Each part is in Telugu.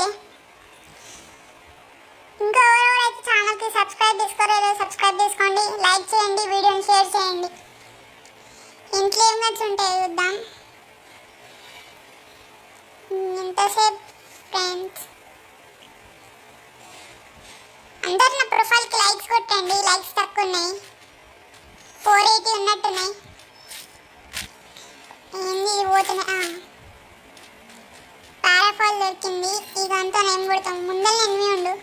ఓకే. ఇంకా ఎవరెవరైతే ఛానల్కి సబ్స్క్రైబ్ చేసుకోలేదో సబ్స్క్రైబ్ చేసుకోండి, లైక్ చేయండి, వీడియోని షేర్ చేయండి. ఇంట్లో ఏం నచ్చుంటాయి చూద్దాం. ఎంతసేపు ఫ్రెండ్స్ అందరు నా ప్రొఫైల్కి లైక్స్ కొట్టండి. లైక్స్ తక్కువ ఉన్నాయి, 480 ఉన్నట్టున్నాయి. ఏంది పోతున్నా పారాఫాల్ దొరికింది. ఇదంతా నేను కొడతాం. ముందర ఎనిమి ఉండు,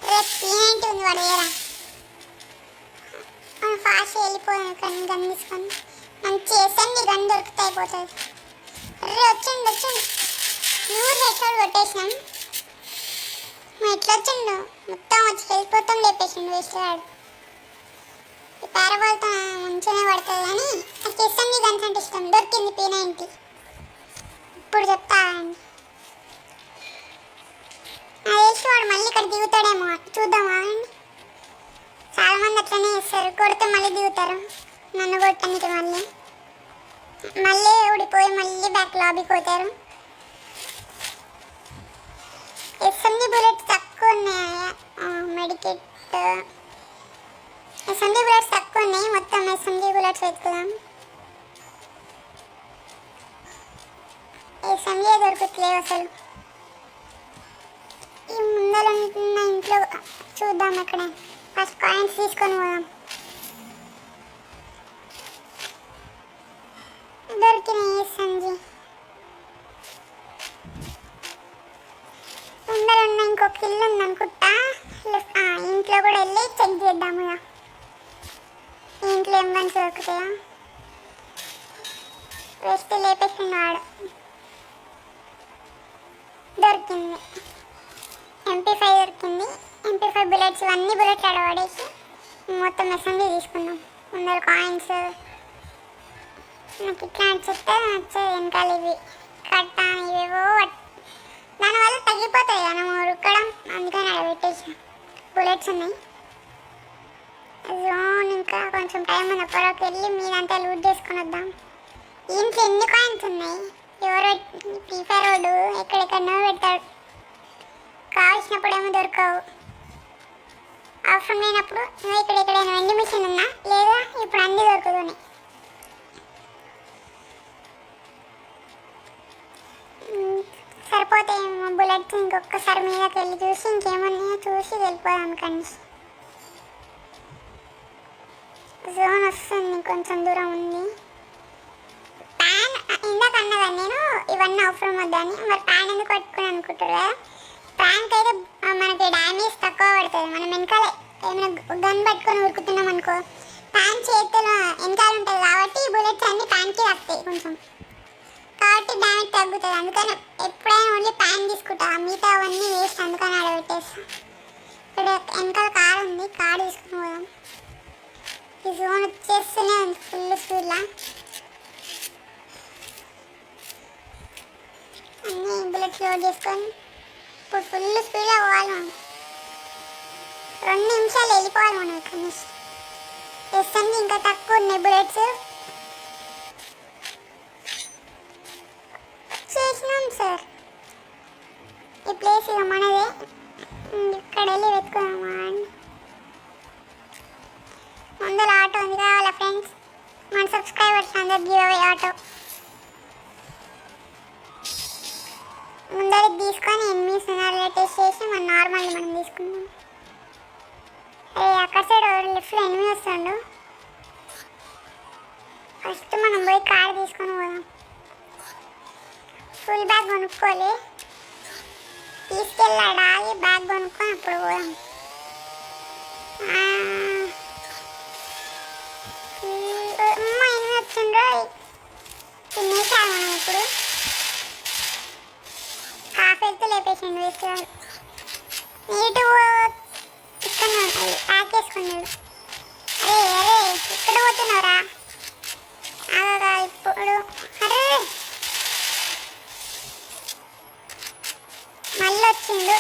రేపు ఏంటి ఉంది వాడు వేరా. మనం ఫాస్ట్ వెళ్ళిపోయాం. కానీ గన్ తీసుకొని మంచి ఎస్ఎండి గన్ దొరికితే అయిపోతుంది. రే వచ్చిండు నూరు హెడ్షాట్ కొట్టేసినాం. ఎట్లా వచ్చిండు మొత్తం వచ్చి వెళ్ళిపోతాం లేపేసిండు వేస్ట్ వాడు. ఈ పారాబాల్తో మంచిగానే పడుతుంది కానీ నాకు ఎస్ఎండి గన్స్ అంటే ఇష్టం. దొరికింది P90. ఇప్పుడు చెప్తా అండి. నాకు తెలిసి వాడు మళ్ళీ ఇక్కడ దిగుతాడేమో, చూద్దామా అండి. చాలామంది అట్లనే చేస్తారు, కొడితే మళ్ళీ దిగుతారు. నన్ను కొట్టడానికి మళ్ళీ ఊడిపోయి మళ్ళీ బ్యాక్ లాబీకి పోతారు. ఎస్ఎంజీ బుల్లెట్స్ తక్కువ ఉన్నాయి. మెడికెట్ ఎస్ఎంజీ బుల్లెట్స్ తక్కువ ఉన్నాయి. మొత్తం ఎస్ఎంజీ బుల్లెట్స్ వెతుకుదాం. ఎస్ఎంజీ దొరుకుతలేవు అసలు. ఈ ముందర ఉన్న ఇంట్లో చూద్దాం. అక్కడ ఫస్ట్ కాయిన్స్ తీసుకొని పోదాం. దొరికినాయి ఎస్ఎంజీ. ముందర ఉన్న ఇంకొక ఇల్లు ఉందనుకుంటా. ఇంట్లో కూడా వెళ్ళి చెక్ చేద్దాము. ఇంట్లో ఏం గన్స్ దొరుకుతాయా. వేస్తే లేపేస్తున్నాడు. దొరికింది MP5 దొరికింది. MP5 బుల్లెట్స్ అన్ని బుల్లెట్స్ ఆడవాడేసి మొత్తం ఎస్ఎంజీ తీసుకున్నాం. ముందర కాయిన్స్ నాకు ఇట్లా చెప్తే నచ్చే వెనకాల ఇవి కట్ట ఇవేవో దానివల్ల తగ్గిపోతాయి కదా మనం ఉరకడం. అందుకని అక్కడ పెట్టేసాం. బుల్లెట్స్ ఉన్నాయి. జోన్ ఇంకా కొంచెం టైం ఉంది. అప్పటికి వెళ్ళి మీరంతా లూట్ చేసుకొని వద్దాం. ఇంట్లో ఎన్ని కాయిన్స్ ఉన్నాయి. ఎవరో P5 రోడ్డు ఎక్కడెక్కడనో పెడతాడు. కావాల్సినప్పుడు ఏమో దొరకవు. అవసరం లేనప్పుడు ఇక్కడ ఎక్కడైనా వెండి మిషన్ ఉన్నా లేదా ఇప్పుడు అన్నీ దొరుకుతున్నాయి. సరిపోతాయేమో బుల్లెట్స్. ఇంకొకసారి మీదకి వెళ్ళి చూసి ఇంకేమన్నాయో చూసి వెళ్ళిపోదాం. కానీ జోన్ వస్తుంది, కొంచెం దూరం ఉంది. ప్యాన్ ఇందాక అన్నదా నేను ఇవన్నీ అవసరం వద్దని. మరి ప్యాన్ ఎందుకు పట్టుకుని అనుకుంటారు కదా. ప్యాన్కి అయితే మనకి డ్యామేజ్ తక్కువ పడుతుంది. మనం వెనకాల ఏమైనా గన్ పట్టుకొని ఉరుకుతున్నాం అనుకో, ప్యాన్ చేతిలో వెనకాల ఉంటుంది కాబట్టి బుల్లెట్స్ అన్నీ ప్యాన్కి వస్తాయి కొంచెం, కాబట్టి డ్యామేజ్ తగ్గుతుంది. అందుకని ఎప్పుడైనా ఓన్లీ ప్యాన్ తీసుకుంటా, మిగతా అవన్నీ వేస్ట్. అందుకని ఆడబెట్టేస్తాం. ఇక్కడ వెనకాల కార్ ఉంది, కార్ తీసుకుని పోదాం. ఈ జోన్ వచ్చేస్తూనే ఉంది ఫుల్ స్పీడ్లా. అన్నీ బుల్లెట్స్ లోడ్ చేసుకొని ఇప్పుడు ఫుల్ స్పీడ్లో పోవాలి. మనం 2 నిమిషాలు వెళ్ళిపోవాలి మనం ఇక్కడ నుంచి. ఎస్ఎంజీ ఇంకా తక్కువ ఉన్నాయి బుల్లెట్స్. చేసినాం సార్. ఈ ప్లేస్ ఇక మనదే. ఇక్కడ వెళ్ళి వెతుకుదామా అండి. ముందర ఆటో ఉంది కావాలా ఫ్రెండ్స్. మన సబ్స్క్రైబర్స్ అందరు గివ్ అవే ఆటో ముందరికి తీసుకొని ఎనిమిస్ టెస్ట్ చేసి మన నార్మల్ని మనం తీసుకుందాం. అక్కడ సైడ్ లెఫ్ట్లో ఎనిమి వస్తుండు. ఫస్ట్ మనం పోయి కార్ తీసుకొని పోదాం. ఫుల్ బ్యాగ్ కొనుక్కోవాలి. తీసుకెళ్ళాడు ఆగి బ్యాగ్ కొనుక్కొని అప్పుడు పోదాం. అమ్మ ఎనిమి వచ్చిండ్రో తినేసాము మనం. ఇప్పుడు హాఫ్ హెల్త్ లేపేసిండు వేసుకోవాలి. నీటు ఇక్కడ ప్యాక్ చేసుకున్నాడు. అరే ఇక్కడ పోతున్నారా ఇప్పుడు. అరే మళ్ళీ వచ్చిండు.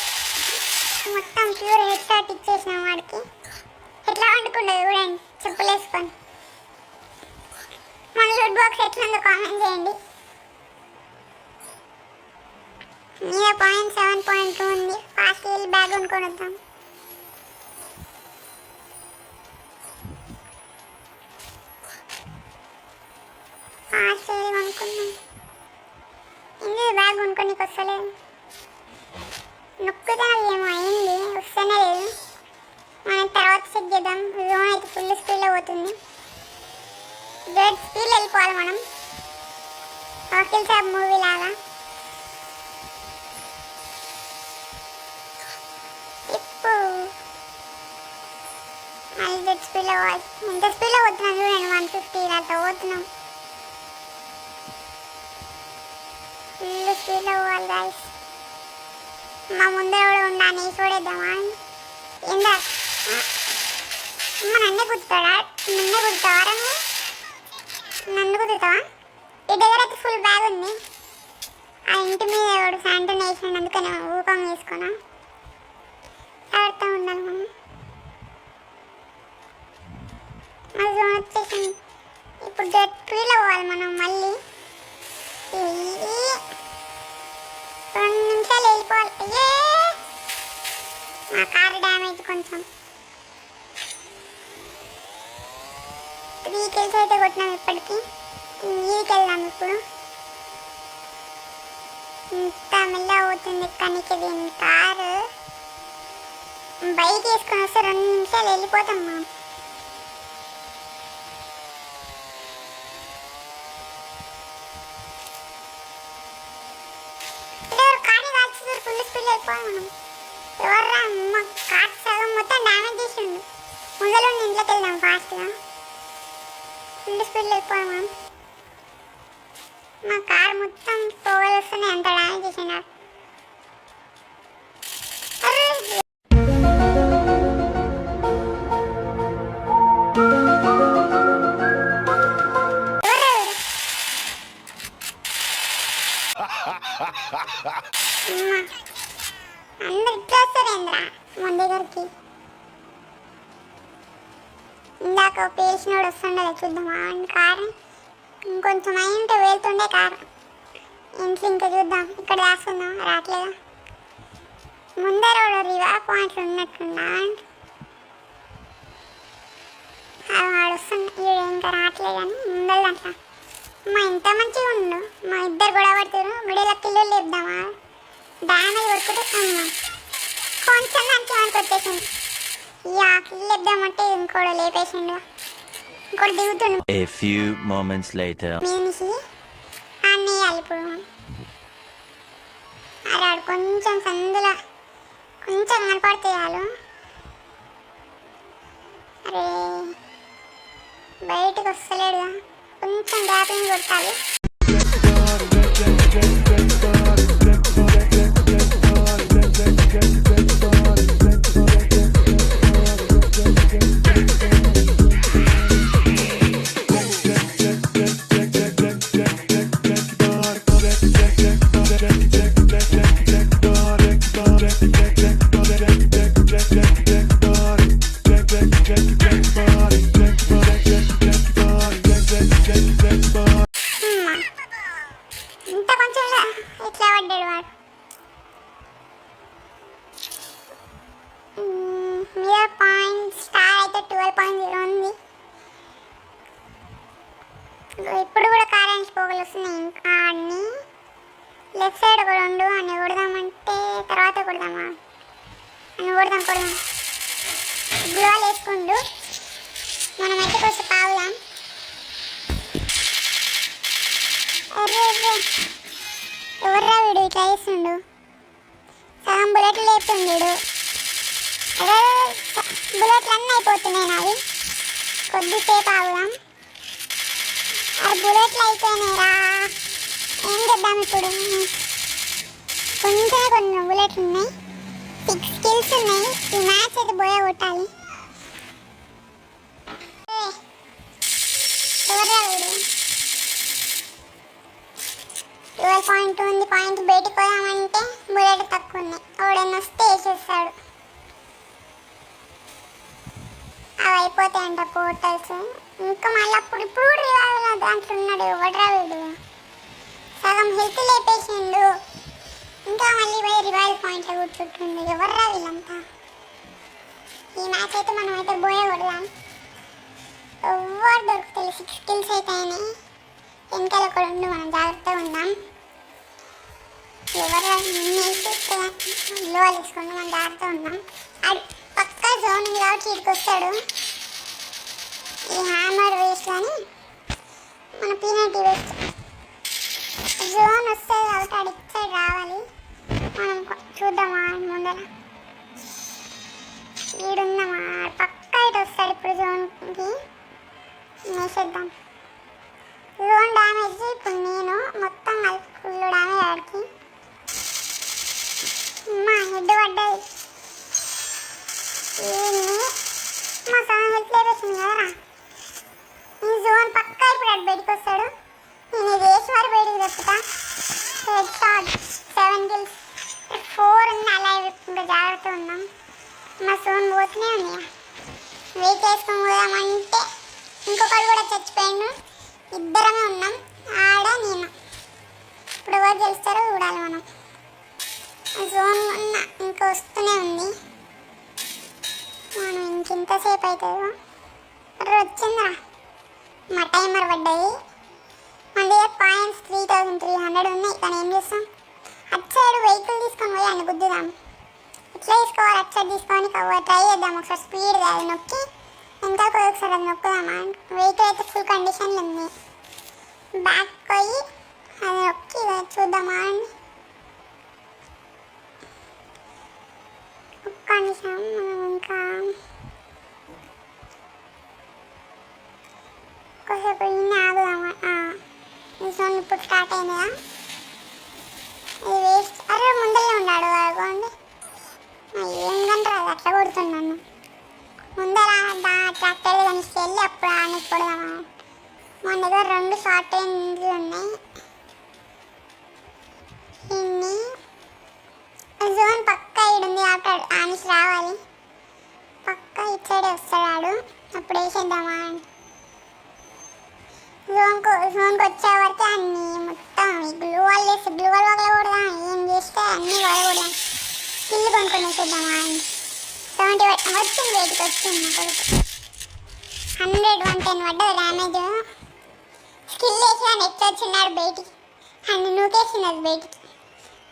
మొత్తం ప్యూర్ హెడ్ షాట్ ఇచ్చేసినాం వాడికి. ఎట్లా వండుకుండదు చూడండి చెప్పులు వేసుకొని. మన లూట్ బాక్స్ ఎట్లుందో కామెంట్ చేయండి. మీద పాయింట్ 7.2 ఉంది. ఫాస్ట్ వెళ్ళి బ్యాగ్ కొనుక్కొని వద్దాం. ఫాస్ట్ వెళ్ళి కొనుక్కుందాం. ఇందులో బ్యాగ్ కొనుక్కోనికి వస్తలేదు. నొక్కుతా ఏమో అయింది, వస్తేనే లేదు. మనం తర్వాత చెక్ చేద్దాం. జోన్ అయితే ఫుల్ స్పీడ్లో పోతుంది. జెడ్ స్పీడ్లో వెళ్ళిపోవాలి మనం, వకీల్ సాబ్ మూవీ లాగా. ఇప్పుడు మళ్ళీ జెడ్ స్పీడ్లో పోవాలి. ఎంత స్పీడ్లో పోతున్నాం చూడండి, 150 అట్లా పోతున్నాం. ఫుల్ స్పీడ్లో పోవాలి గాయస్. మా ముందర కూడా ఉండాలి, చూడేద్దామా? ఏందా అమ్మ నన్నే కుదుతాడా? నన్నే కుదుతావారా? నన్ను కుదుతావా? ఈ దగ్గర అయితే ఫుల్ బ్యాగ్ ఉంది. ఆ ఇంటి మీద ఎవడు శాంటన్ వేసాడు, అందుకని ఊపం వేసుకున్నా. ఆడుతూ ఉండాలి మనం. మా జోన్ వచ్చేసింది. ఇప్పుడు జెట్ స్పీడ్లో పోవాలి మనం. మళ్ళీ 2 నిమిషాలు వెళ్ళిపోవాలి. మా కారు డ్యామేజ్ కొంచెం. 3 kills అయితే కొట్టినాం ఇప్పటికి. ఇంటికి వెళ్దాం ఇప్పుడు. ఇంత మెల్ల అవుతుంది కనికి దీని కారు. బైక్ వేసుకొని వస్తే 2 నిమిషాలు వెళ్ళిపోతాం మనం. కారు కాల్చి ఫుల్ స్పీడ్ వెళ్ళిపోవాలి మనం. ఎవర్రా అమ్మ, కార్ సగం మొత్తం డ్యామేజ్ చేసిండు. ముందర ఇంట్లోకి వెళ్దాం ఫాస్ట్గా. ఫుల్ స్పీడ్లో వెళ్ళిపోయాం మనం. మా కార్ మొత్తం పొగలు వస్తున్నాయి, అంత డ్యామేజ్ చేసిండు. అందరు ఇట్లా వస్తారేంద్రా మన దగ్గరికి. ఇందాక పేసినోడు వస్తుండే, చూద్దామా కారు. ఇంకొంచెం అయింటే వెళ్తుండే కారు. ఇంట్లో ఇంకా చూద్దాం, ఇక్కడ దాస్తుందాం. రావట్లేదా? ముందర రివా పాయింట్లు ఉన్నట్టున్నా. వాడు వస్తుండే, వీడు ఇంకా రావట్లేదు. కానీ ముందరంట మా ఇంత మంచిగా ఉండు. మా ఇద్దరు గొడవ పడుతున్నారు. మిడిలో కిల్లు లేపుదామా? డ్యామేజ్ కొట్టుకుంటే కొంచెం దానికి మనకు వచ్చేసింది. ఇక కిల్లు లేపుదామంటే ఇంకోటి లేపేసిండు. ఇంకోటి దిగుతుండు. A few moments later. మీనిసి అన్నీ ఇప్పుడు అరాడు కొంచెం సందులో కొంచెం కనపడితే చాలు. అరే బయటకు వస్తలేడుగా, కొంచెం గ్యాపింగ్ కొట్టాలి. ఇంత కొంచెం ఇట్లా పడ్డాడు వాడు. మీద పాయింట్ స్టార్ అయితే 12.0 ఉంది. ఇప్పుడు కూడా కారెంట్ పోగలు వస్తున్నాయి. ఇంకా అన్ని లెఫ్ట్ సైడ్ ఒక 2 అన్ని కొడదామంటే తర్వాత కొడదామా? అన్ని కొడదాం. గ్లోవాల్ వేసుకుంటూ మనమైతే కొంచెం పావుదాం. ఎవర్రా వీడు ఇట్లా వేస్తుండు? సగం బుల్లెట్లు లేపుతుండు. అదే బుల్లెట్లు అన్నీ అయిపోతున్నాయి నావి. కొద్దిసేపు ఆగుదాం. అది బుల్లెట్లు అయిపోయినాయిరా. ఏం చేద్దాం ఇప్పుడు? కొన్ని బుల్లెట్లు ఉన్నాయి. 6 kills ఉన్నాయి. ఈ మ్యాచ్ అయితే బోయ కొట్టాలి. ఎవర్రా వీడు? 12.2 ఉంది. పాయింట్ బయటకు పోదామంటే బుల్లెట్ తక్కువ ఉన్నాయి. ఎవడన్నా వస్తే వేసేస్తాడు. అవి అయిపోతాయంట పోర్టల్స్. ఇంకా మళ్ళీ ఇప్పుడు రివైవల్ దాంట్లో ఉన్నాడు. ఎవడ్రా వీడు? సగం హెల్త్ లేపేసిండు. ఇంకా మళ్ళీ పోయి రివైల్ పాయింట్లో కూర్చుంటుంది. ఎవర్రా వీళ్ళంతా? ఈ మ్యాచ్ అయితే మనం అయితే పోయే కొడదాం. ఎవరు దొరుకుతాయి? 6 kills అయితే అయినాయి. వెనకాల ఒక 2 మనం జాగ్రత్తగా ఉందాం. ఎవరు లో తీసుకుంటాం, మనం జాగ్రత్తగా ఉందాం. అది పక్క జోన్ ఉంది కాబట్టి ఇక్కడికి వస్తాడు. ఈ హ్యామర్ వేస్ట్ అని మన పీనటీ వేస్ట్. జోన్ వస్తుంది కాబట్టి అడి సైడ్ రావాలి. మనం చూద్దామా ముందర ఈడుందామా? పక్క ఇటు వస్తాడు ఇప్పుడు జోన్కి. వేసేద్దాం. జోన్ డ్యామేజ్ ఇప్పుడు నేను మొత్తం కలిపి ఫుల్ డ్యామేజ్ ఆడికి. మా హెడ్ పడ్డది. మా సెవెన్ హెల్త్ లేపేసింది కదరా. ఈ జోన్ పక్క ఇప్పుడు అటు బయటకు వస్తాడు. నేను ఇది వేసి వారు బయటికి తెప్పుతా. హెడ్ షాట్ 7 kills 4 ఉంది. అలా ఇంకా జాగ్రత్తగా ఉన్నాం. మా జోన్ పోతూనే ఉంది. వెయిట్ చేసుకొని పోదామంటే ఇంకొకడు కూడా చచ్చిపోయాడు. ఇద్దరమే ఉన్నాం, ఆడ నేను. ఇప్పుడు ఎవరు గెలుస్తారో చూడాలి మనం. జోన్ ఉన్న ఇంకా వస్తూనే ఉంది. మనం ఇంకెంతసేపు అవుతుందో. వచ్చిందిరా, మా టైమర్ పడ్డది. మన దగ్గర పాయింట్స్ 3300 ఉన్నాయి. కానీ ఏం చేస్తాం? అటు సైడ్ వెహికల్ తీసుకొని పోయి అన్ని గుద్దుదాం. ఇట్లా తీసుకోవాలి, అటు సైడ్ తీసుకొని ట్రై చేద్దాం. ఒకసారి స్పీడ్ అది నొక్కి ఇంకా ఒకసారి అది నొక్కుదామా? వెహికల్ అయితే ఫుల్ కండిషన్లో ఉంది. బ్యాక్ పోయి అది నొక్కి చూద్దామా అండి. ఒక్క నిమిషం, మనం ఇంకా ఒకసేపు ఇన్ని ఆగుదామా? ఈ జోన్ ఇప్పుడు స్టార్ట్ అయింది కదా. ఇది వేస్ట్. అరే ముందరే ఉన్నాడు అనుకోండి. ఏంటంటే అది అట్లా కొడుతున్నాను. ముందర ట్రాక్టర్ కనిస్తే వెళ్ళి అప్పుడు ఆనికి కొడదామా? మన దగ్గర 2 షార్ట్ రేంజ్లు ఉన్నాయి. ఇన్ని జోన్ పక్క ఇడుంది కాబట్టి ఆనికి రావాలి. పక్క ఇటు సైడే వస్తాడు. అప్పుడు వేసేద్దామా? జోన్కి వచ్చే వరకు అన్ని మొత్తం గ్లూ వాల్ వేసి గ్లూ వాల్ వగల కొడదాం. ఏం చేస్తే అన్నీ వగలకూడదాం. స్కిల్ కొనుక్కొని వేసేద్దామా? 70 వచ్చింది, బయటికి వచ్చింది. నా కొడుకు 100 110 పడ్డది డ్యామేజ్. స్కిల్ వేసి నెక్స్ట్ వచ్చిన్నాడు బయటికి. అన్ని నూకేసినది బయటికి.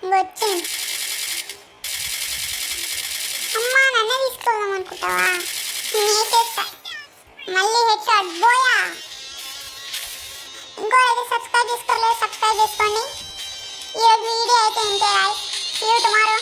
ఇంకొచ్చింది. అమ్మా నన్నే తీసుకోదాం అనుకుంటావా? నేను వేసేస్తా. మళ్ళీ హెడ్ షాట్ బోయా. ఇంకో అయితే సబ్స్క్రైబ్ చేసుకోలేదు, సబ్స్క్రైబ్ చేసుకోండి. ఈరోజు వీడియో అయితే ఇంతే. See you tomorrow.